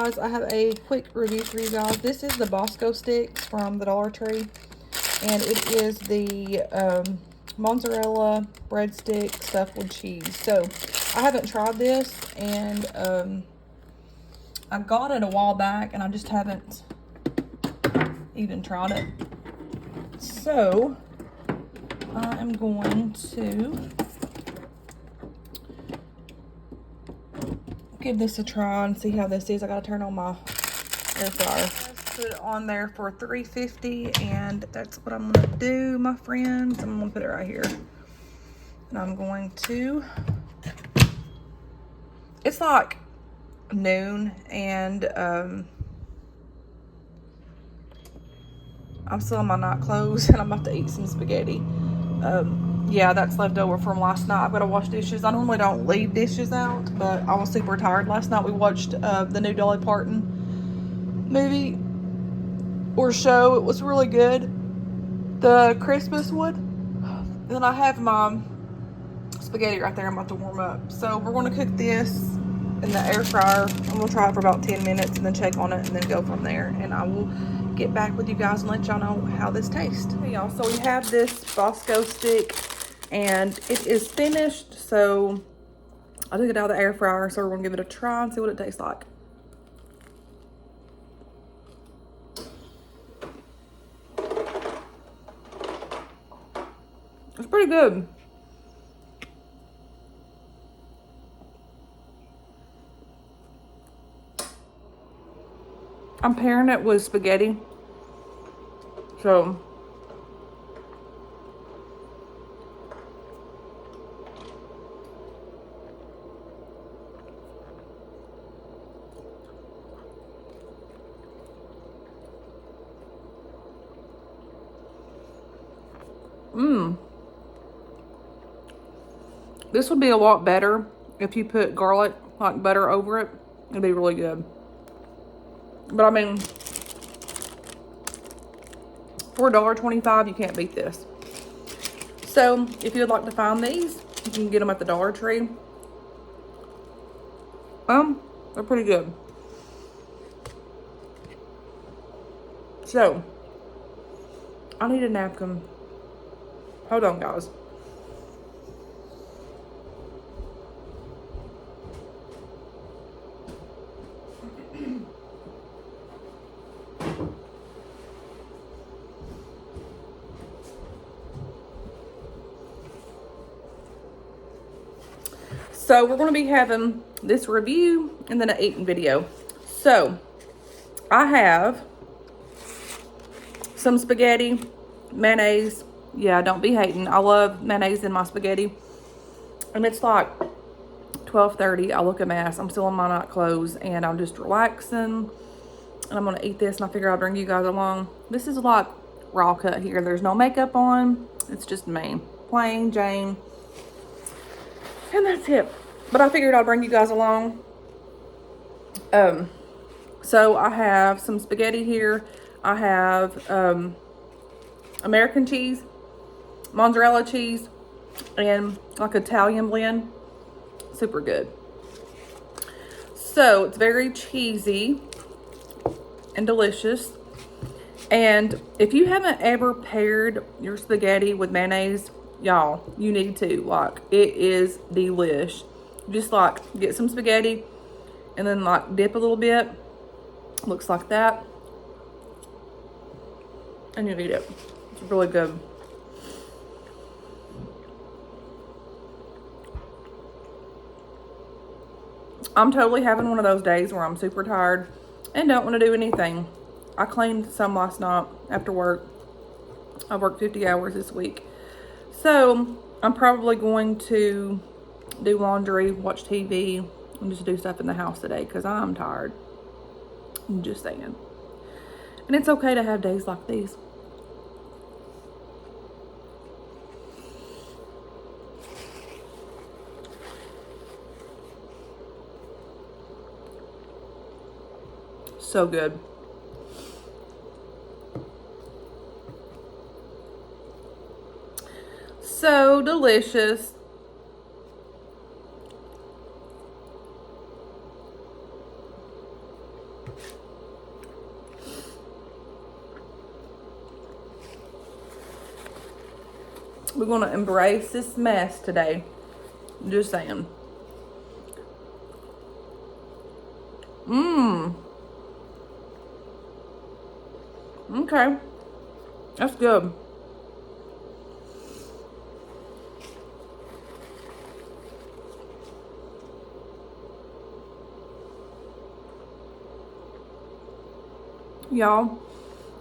guys, I have a quick review for you guys. This is the Bosco sticks from the Dollar Tree. And it is the mozzarella breadstick stuffed with cheese. So, I haven't tried this. And I got it a while back. And I just haven't even tried it. So, I am going to give this a try and see how this is. I gotta turn on my air fryer. Put it on there for $3.50, and that's what I'm gonna do, my friends. I'm gonna put it right here, and I'm going to. It's like noon, and I'm still in my night clothes, and I'm about to eat some spaghetti. Yeah, that's left over from last night. I've got to wash dishes. I normally don't leave dishes out, but I was super tired last night. We watched the new Dolly Parton movie or show. It was really good. The Christmas one. And then I have my spaghetti right there. I'm about to warm up. So we're going to cook this in the air fryer. I'm going to try it for about 10 minutes and then check on it and then go from there. And I will get back with you guys and let y'all know how this tastes. Hey y'all, so we have this Bosco stick and it is finished. So I took it out of the air fryer. So we're going to give it a try and see what it tastes like. It's pretty good. I'm pairing it with spaghetti. So this would be a lot better if you put garlic, like butter over it. It'd be really good. But I mean, for $1.25, you can't beat this. So if you'd like to find these, you can get them at the Dollar Tree. They're pretty good. So, I need a napkin. Hold on, guys. So we're going to be having this review and then an eating video. So I have some spaghetti, mayonnaise. Yeah, don't be hating. I love mayonnaise in my spaghetti. And it's like 12:30. I look a mess. I'm still in my night clothes and I'm just relaxing. And I'm going to eat this and I figure I'll bring you guys along. This is like raw cut here. There's no makeup on. It's just me. Plain Jane. And that's it. But I figured I'd bring you guys along. So I have some spaghetti here. I have American cheese, mozzarella cheese, and like Italian blend. Super good. So it's very cheesy and delicious. And if you haven't ever paired your spaghetti with mayonnaise, y'all, you need to. Like, it is delish. Just like get some spaghetti and then like dip a little bit. Looks like that. And you eat it. It's really good. I'm totally having one of those days where I'm super tired and don't want to do anything. I cleaned some last night after work. I worked 50 hours this week. So I'm probably going to do laundry, watch TV, and just do stuff in the house today because I'm tired. I'm just saying. And it's okay to have days like these. So good. So delicious. We're going to embrace this mess today. Just saying. Okay. That's good. Y'all,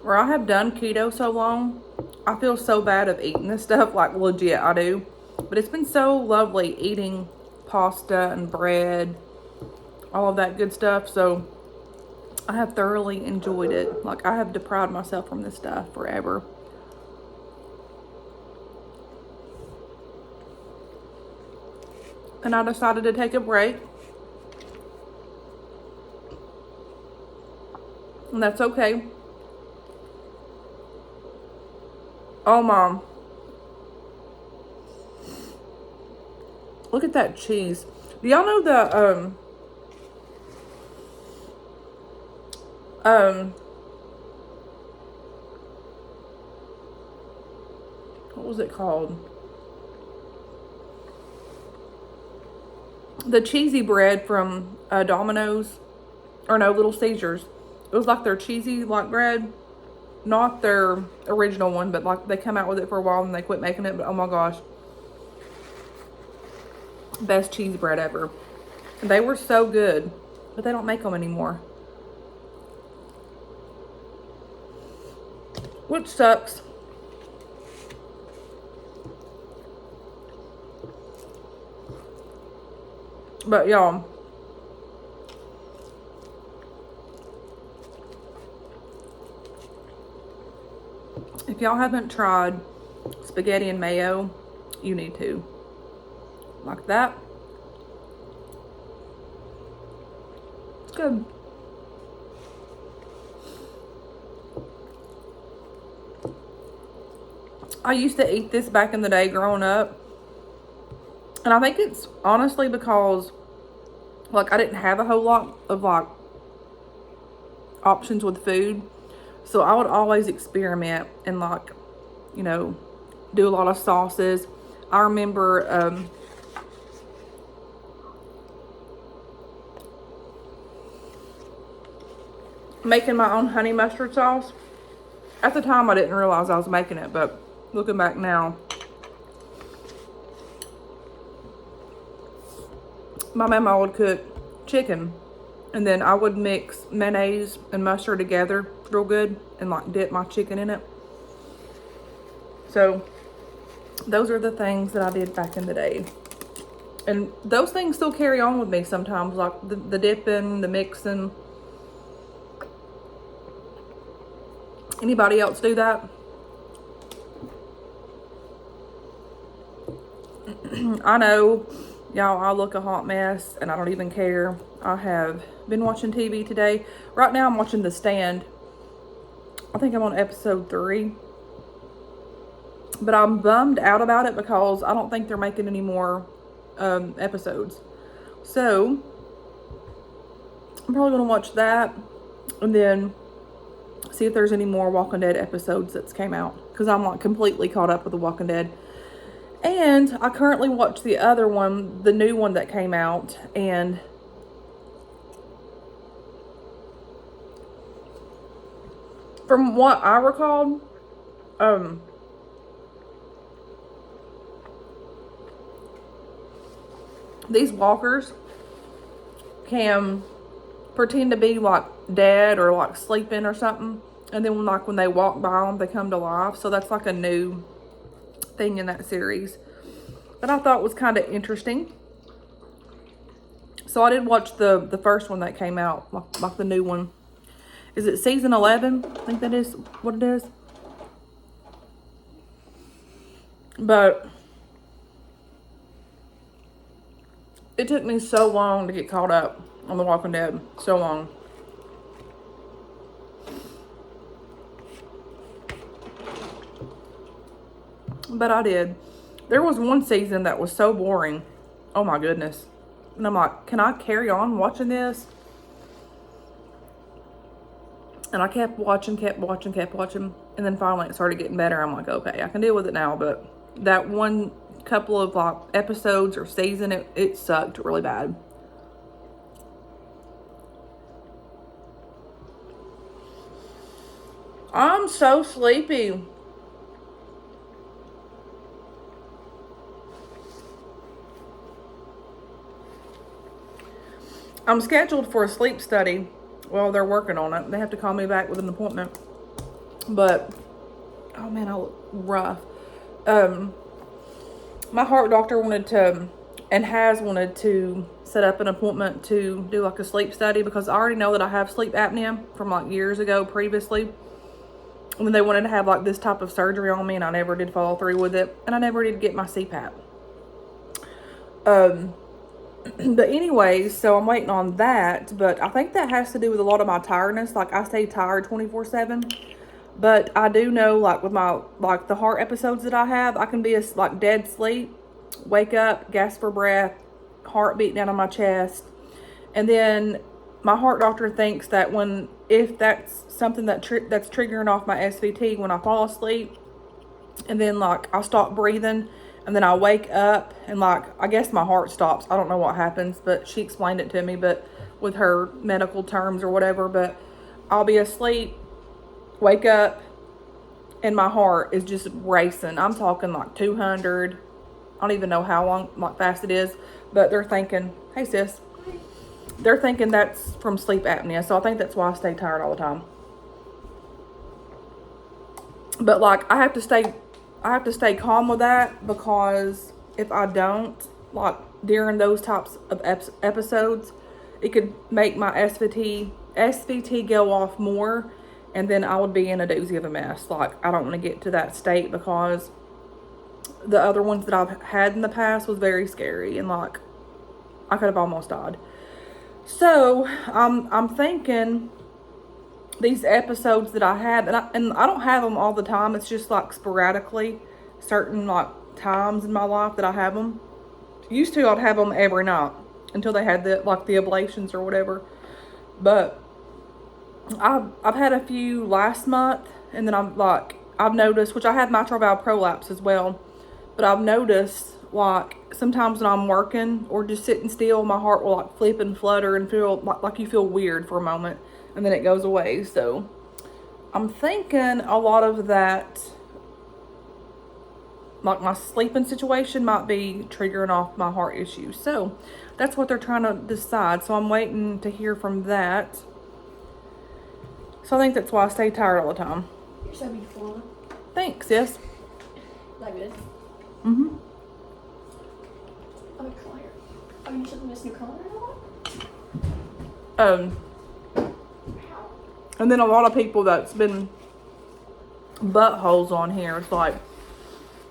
where I have done keto so long, I feel so bad of eating this stuff. Like, legit, I do. But it's been so lovely eating pasta and bread, all of that good stuff. So I have thoroughly enjoyed it. Like, I have deprived myself from this stuff forever. And I decided to take a break. And that's okay. Oh, Mom. Look at that cheese. Do y'all know the, what was it called? The cheesy bread from Domino's, or no, Little Caesars. It was like their cheesy like bread, not their original one, but like they come out with it for a while and they quit making it. But oh my gosh, best cheese bread ever. They were so good, but they don't make them anymore, which sucks. But y'all, if y'all haven't tried spaghetti and mayo, you need to. Like that. It's good. I used to eat this back in the day growing up. And I think it's honestly because, like, I didn't have a whole lot of, like, options with food. So I would always experiment and, like, you know, do a lot of sauces. I remember making my own honey mustard sauce. At the time, I didn't realize I was making it, but looking back now, my mama would cook chicken, and then I would mix mayonnaise and mustard together real good and like dip my chicken in it. So those are the things that I did back in the day. And those things still carry on with me sometimes, like the dipping, the mixing. Anybody else do that? I know, y'all, I look a hot mess and I don't even care. I have been watching TV today. Right now I'm watching The Stand. I think I'm on episode 3. But I'm bummed out about it because I don't think they're making any more episodes. So I'm probably going to watch that and then see if there's any more Walking Dead episodes that's came out, because I'm like completely caught up with The Walking Dead. And I currently watch the other one, the new one that came out, and from what I recalled, these walkers can pretend to be like dead or like sleeping or something, and then like when they walk by them, they come to life. So that's like a new thing in that series that I thought was kind of interesting. So I did watch the first one that came out, like the new one. Is it season 11? I think that is what it is. But it took me so long to get caught up on The Walking Dead. So long. But I did. There was one season that was so boring. Oh my goodness. And I'm like, can I carry on watching this? And I kept watching. And then finally it started getting better. I'm like, okay, I can deal with it now. But that one couple of like episodes or season, it sucked really bad. I'm so sleepy. I'm scheduled for a sleep study. Well, they're working on it. They have to call me back with an appointment. But, oh man, I look rough. My heart doctor wanted to, and has wanted to, set up an appointment to do like a sleep study because I already know that I have sleep apnea from like years ago previously. And then they wanted to have like this type of surgery on me, and I never did follow through with it. And I never did get my CPAP. But anyways, so I'm waiting on that. But I think that has to do with a lot of my tiredness. Like I stay tired 24/7. But I do know, like with my, like the heart episodes that I have, I can be like dead sleep, wake up, gasp for breath, heart beating down on my chest. And then my heart doctor thinks that if that's something that's triggering off my SVT when I fall asleep, and then like I stop breathing, and then I wake up, and like I guess my heart stops. I don't know what happens, but she explained it to me, but with her medical terms or whatever. But I'll be asleep, wake up, and my heart is just racing. I'm talking like 200. I don't even know how long, like fast it is, but they're thinking, hey sis, they're thinking that's from sleep apnea. So I think that's why I stay tired all the time. But like I have to stay calm with that, because if I don't, like during those types of episodes, it could make my SVT go off more, and then I would be in a doozy of a mess. Like I don't want to get to that state, because the other ones that I've had in the past was very scary, and like I could have almost died. So I'm thinking these episodes that I have, and I don't have them all the time. It's just like sporadically, certain like times in my life that I have them. Used to, I'd have them every night until they had the ablations or whatever. But I've had a few last month, and then I've noticed, which I had mitral valve prolapse as well, but I've noticed like sometimes when I'm working or just sitting still, my heart will like flip and flutter and feel like you feel weird for a moment, and then it goes away. So I'm thinking a lot of that, like my sleeping situation, might be triggering off my heart issues. So that's what they're trying to decide. So I'm waiting to hear from that. So I think that's why I stay tired all the time. You're so beautiful. Thanks, yes. Like this? Mm-hmm. Oh, color. Oh, you should miss new color at all? And then a lot of people that's been buttholes on here. It's like,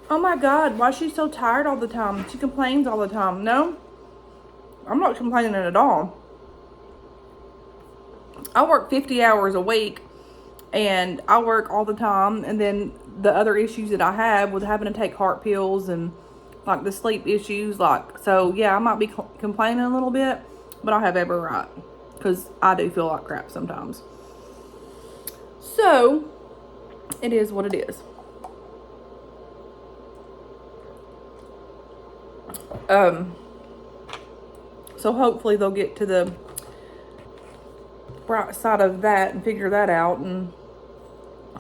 oh my God, why is she so tired all the time? She complains all the time. No, I'm not complaining at all. I work 50 hours a week, and I work all the time. And then the other issues that I have with having to take heart pills and like the sleep issues, like, so yeah, I might be complaining a little bit, but I have every right, because I do feel like crap sometimes. So it is what it is. So hopefully they'll get to the bright side of that and figure that out. And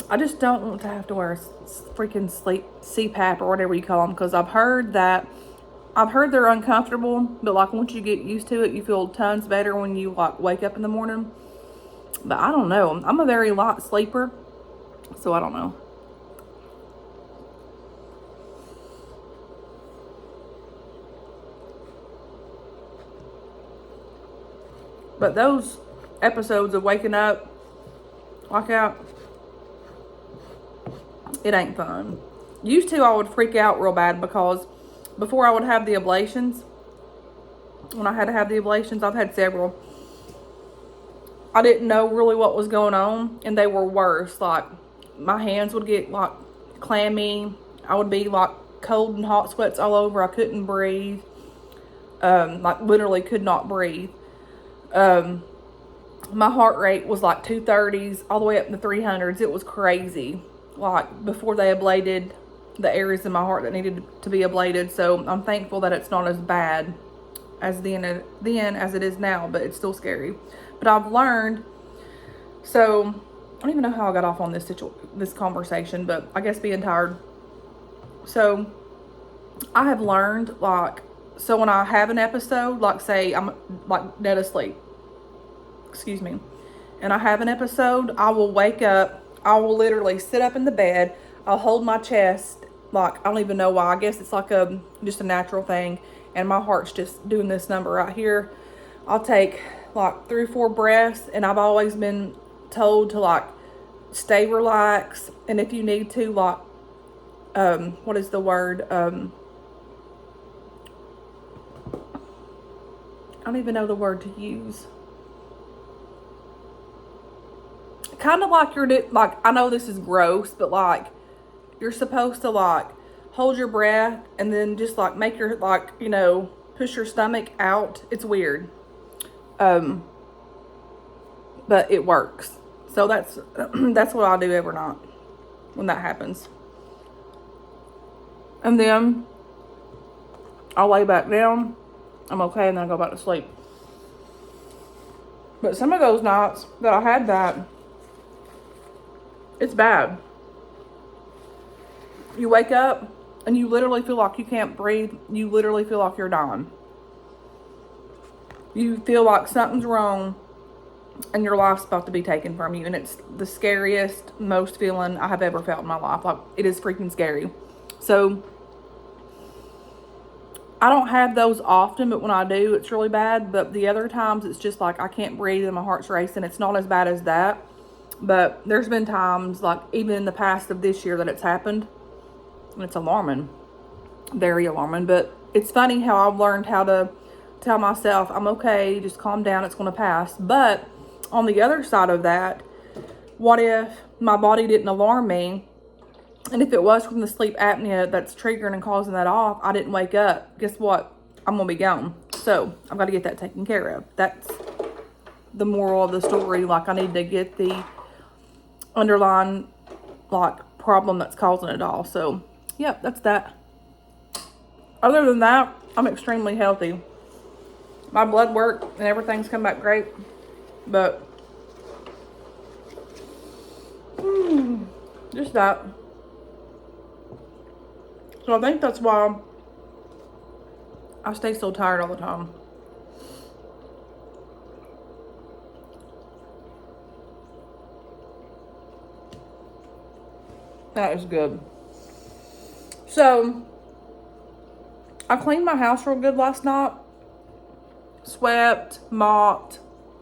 I just don't want to have to wear a freaking sleep CPAP or whatever you call them, because I've heard they're uncomfortable, but like once you get used to it, you feel tons better when you like wake up in the morning. But I don't know. I'm a very light sleeper, so I don't know. But those episodes of waking up, lockout, it ain't fun. Used to, I would freak out real bad, because before I would have the ablations, when I had to have the ablations, I've had several, I didn't know really what was going on, and they were worse. Like my hands would get like clammy. I would be like cold and hot sweats all over. I couldn't breathe. Like literally could not breathe. my heart rate was like 230s all the way up in the 300s. It was crazy. Like before they ablated the areas in my heart that needed to be ablated. So I'm thankful that it's not as bad as then as it is now, but it's still scary. But I've learned, so I don't even know how I got off on this conversation, but I guess being tired. So I have learned, like, so when I have an episode, like say I'm like dead asleep, excuse me, and I have an episode, I will wake up, I will literally sit up in the bed, I'll hold my chest, like, I don't even know why, I guess it's like just a natural thing, and my heart's just doing this number right here. I'll take like 3 or 4 breaths, and I've always been told to like stay relaxed, and if you need to, like, what is the word, I don't even know the word to use. Kind of like like, I know this is gross, but like, you're supposed to like hold your breath and then just like make your, like, you know, push your stomach out. It's weird. But it works. So that's, that's what I do every night when that happens. And then I'll lay back down. I'm okay, and then I go back to sleep. But some of those nights that I had that, it's bad. You wake up and you literally feel like you can't breathe. You literally feel like you're dying. You feel like something's wrong and your life's about to be taken from you. And it's the scariest, most feeling I have ever felt in my life. Like, it is freaking scary. So I don't have those often, but when I do, it's really bad. But the other times, it's just like I can't breathe and my heart's racing. It's not as bad as that. But there's been times, like even in the past of this year, that it's happened. And it's alarming. Very alarming. But it's funny how I've learned how to tell myself, I'm okay, just calm down, it's going to pass. But on the other side of that, what if my body didn't alarm me? And if it was from the sleep apnea that's triggering and causing that off, I didn't wake up. Guess what? I'm going to be gone. So I've got to get that taken care of. That's the moral of the story. Like, I need to get the underlying, like, problem that's causing it all. So, yep, that's that. Other than that, I'm extremely healthy. My blood work and everything's come back great. But, just that. So I think that's why I stay so tired all the time. That is good. So I cleaned my house real good last night. Swept, mopped,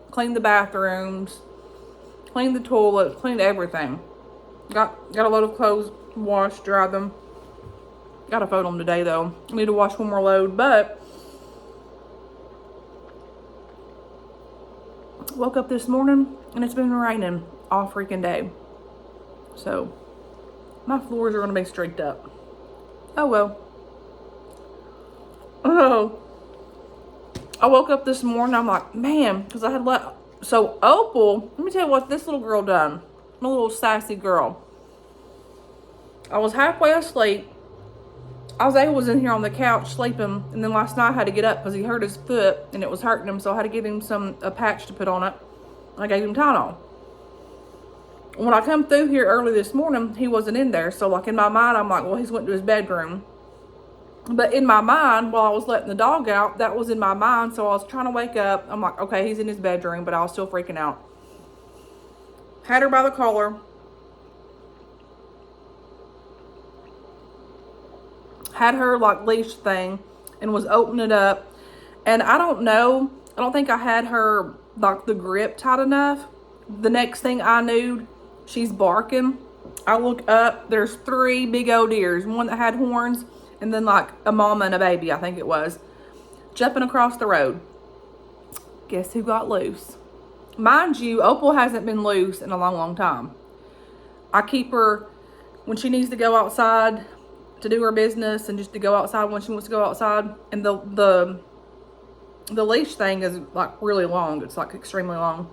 cleaned the bathrooms, cleaned the toilets, cleaned everything. Got a load of clothes washed, dried them. Gotta fold them today though. I need to wash one more load, but woke up this morning and it's been raining all freaking day. So my floors are gonna be streaked up. Oh well. Oh. I woke up this morning, I'm like, man, because I had so Opal, let me tell you what this little girl done. My little sassy girl. I was halfway asleep. Was in here on the couch sleeping, and then last night I had to get up because he hurt his foot and it was hurting him, so I had to give him a patch to put on it. I gave him Tylenol. When I come through here early this morning, he wasn't in there, so like in my mind, I'm like, well, he's went to his bedroom. But in my mind, while I was letting the dog out, that was in my mind, so I was trying to wake up. I'm like, okay, he's in his bedroom, but I was still freaking out. Had her by the collar. Had her like leash thing and was opening it up. And I don't know, I don't think I had her like the grip tight enough. The next thing I knew, she's barking. I look up, there's 3 big old deers. One that had horns, and then like a mama and a baby, I think it was, jumping across the road. Guess who got loose? Mind you, Opal hasn't been loose in a long, long time. I keep her when she needs to go outside to do her business and just to go outside when she wants to go outside. And the leash thing is like really long. It's like extremely long.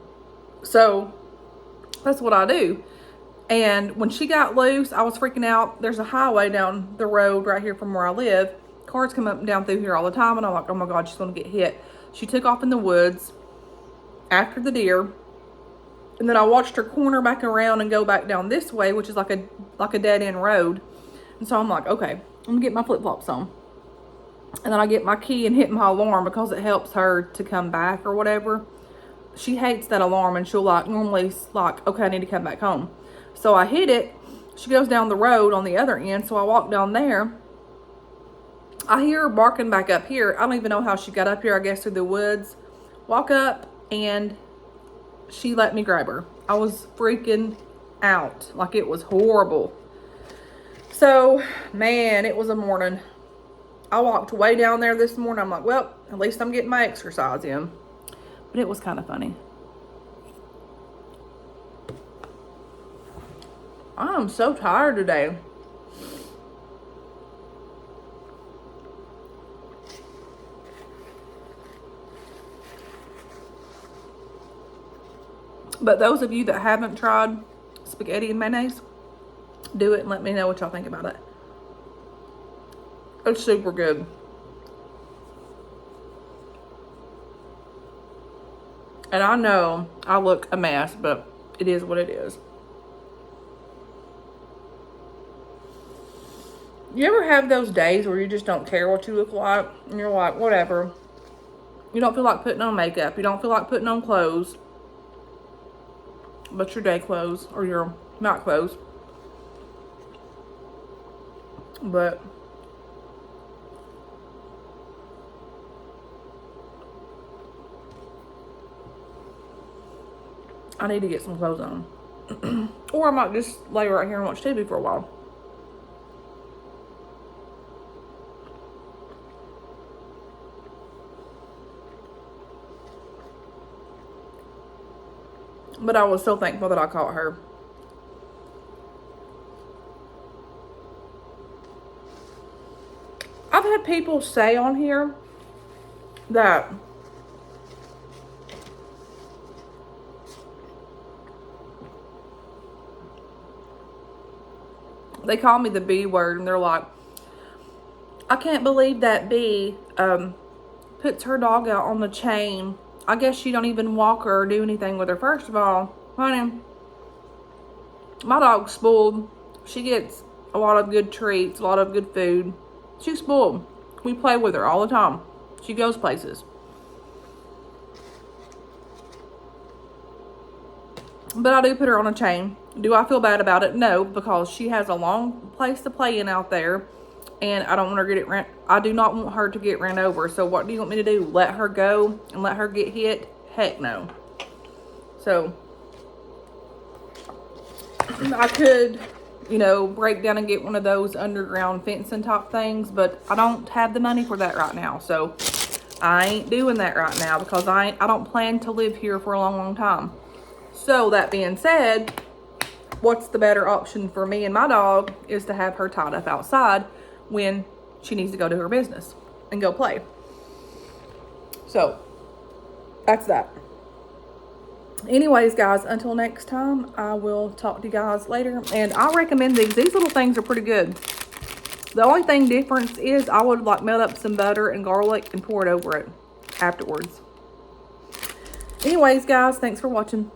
So that's what I do. And when she got loose, I was freaking out. There's a highway down the road right here from where I live. Cars come up and down through here all the time. And I'm like, oh my God, she's going to get hit. She took off in the woods after the deer. And then I watched her corner back around and go back down this way, which is like a dead end road. And so I'm like, okay, I'm going to get my flip-flops on. And then I get my key and hit my alarm because it helps her to come back or whatever. She hates that alarm, and she'll like normally like, okay, I need to come back home. So I hit it. She goes down the road on the other end. So I walk down there. I hear her barking back up here. I don't even know how she got up here. I guess through the woods. Walk up, and she let me grab her. I was freaking out. Like, it was horrible. So, man, it was a morning. I walked way down there this morning. I'm like, well, at least I'm getting my exercise in. But it was kind of funny. I'm so tired today. But those of you that haven't tried spaghetti and mayonnaise, do it and let me know what y'all think about it. It's super good. And I know I look a mess, but it is what it is. You ever have those days where you just don't care what you look like? And you're like, whatever. You don't feel like putting on makeup. You don't feel like putting on clothes. But your day clothes or your night clothes. But I need to get some clothes on. Or I might just lay right here and watch TV for a while. But I was so thankful that I caught her. I've had people say on here that they call me the B word, and they're like, I can't believe that B puts her dog out on the chain. I guess she don't even walk her or do anything with her. First of all, honey, my dog's spoiled. She gets a lot of good treats, a lot of good food. She's spoiled. We play with her all the time. She goes places. But I do put her on a chain. Do I feel bad about it? No, because she has a long place to play in out there. And I don't want her to get I do not want her to get ran over. So what do you want me to do? Let her go and let her get hit? Heck no. So I could, you know, break down and get one of those underground fencing top things, but I don't have the money for that right now. So I ain't doing that right now because I don't plan to live here for a long, long time. So that being said, what's the better option for me and my dog is to have her tied up outside when she needs to go to her business and go play. So that's that. Anyways, guys, until next time, I will talk to you guys later. And I recommend these. These little things are pretty good. The only thing difference is I would like melt up some butter and garlic and pour it over it afterwards. Anyways, guys, thanks for watching.